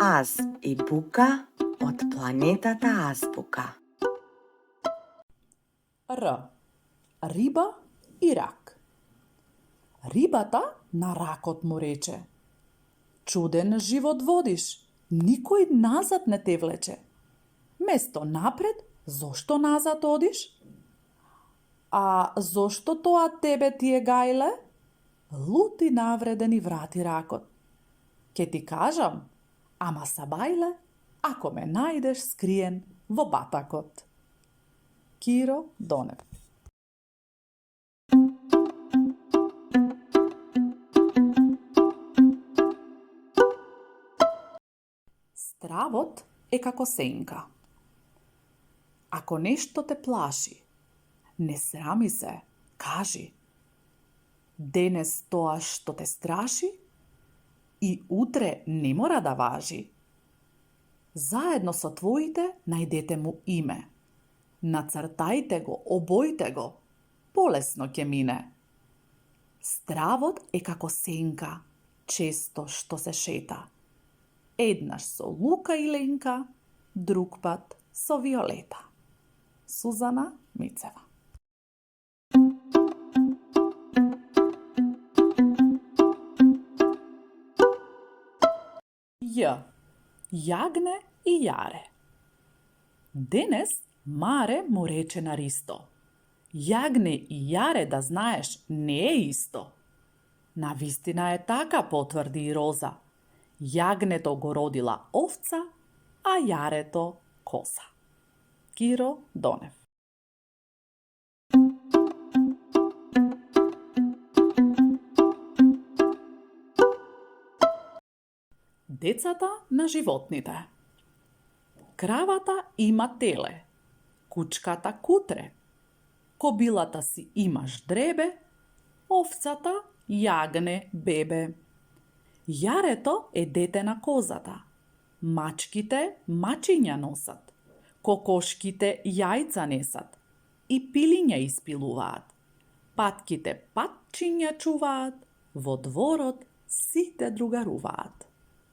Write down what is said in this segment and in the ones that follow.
Аз и Бука од планетата Азбука. Р. Риба и рак. Рибата на ракот му рече: чуден живот водиш, никој назад не те влече. Место напред, зошто назад одиш? А зошто тоа тебе ти е гајле? Лути навреден и врати ракот. Ке ти кажам, ама сабајле, ако ме најдеш скриен во батакот. Киро Донев. Стравот е како сенка. Ако нешто те плаши, не срами се, кажи. Денес тоа што те страши и утре не мора да важи. Заедно со твоите најдете му име. Нацртајте го, обојте го, полесно ќе мине. Стравот е како сенка, често што се шета. Еднаш со Лука и Ленка, друг пат со Виолета. Сузана Мицева. Ј. Јагне и Јаре. Денес Маре му рече на Ристо: Јагне и Јаре, да знаеш, не е исто. Навистина е така, потврди и Роза. Јагнето го родила овца, а Јарето коса. Киро Донев. Децата на животните. Кравата има теле, кучката кутре, кобилата си има ждребе, овцата јагне бебе. Јарето е дете на козата, мачките мачиња носат, кокошките јајца несат и пилиња испилуваат. Патките патчиња чуваат, во дворот сите другаруваат.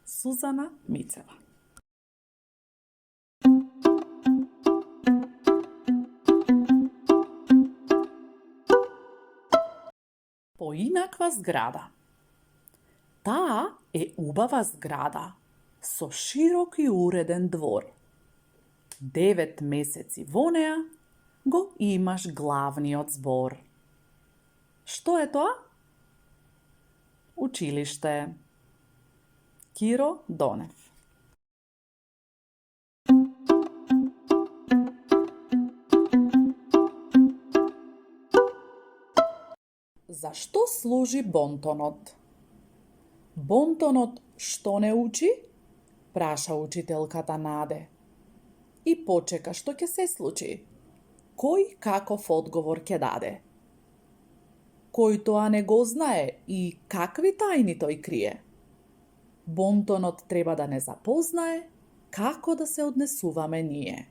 Сузана Мицева. Поинаква зграда. Таа е убава зграда со широк и уреден двор. 9 месеци во неа го имаш главниот збор. Што е тоа? Училиште. Киро Донев. Зашто служи бонтонот? Бонтонот што не учи? Праша учителката Наде. И почека што ќе се случи. Кој каков одговор ќе даде? Кој тоа не го знае и какви тајни тој крие? Бонтонот треба да не запознае како да се однесуваме ние.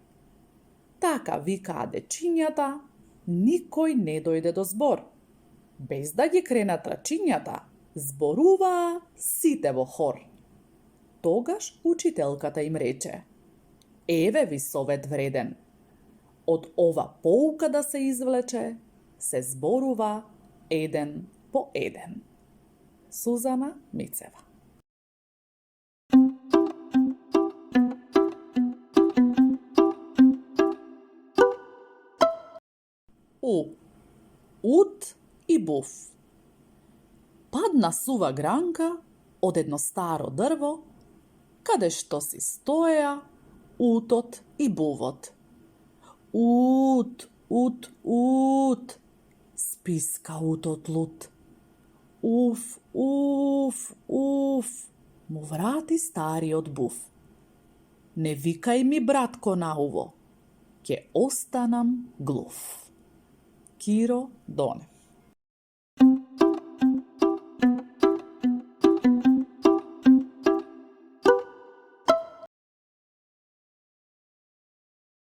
Така викаа дечињата, никој не дојде до збор. Без да ги кренат рачињата, зборуваа сите во хор. Тогаш учителката им рече: еве ви совет вреден. Од ова поука да се извлече, се зборува еден по еден. Сузана Мицева. У. Ут и буф. Падна сува гранка од едно старо дрво, каде што си стоеа утот и бувот. Ут, ут, ут, списка утот лут. Уф, уф, уф, му врати стариот буф. Не викај ми, братко, на уво, ќе останам глув. Киро Донев.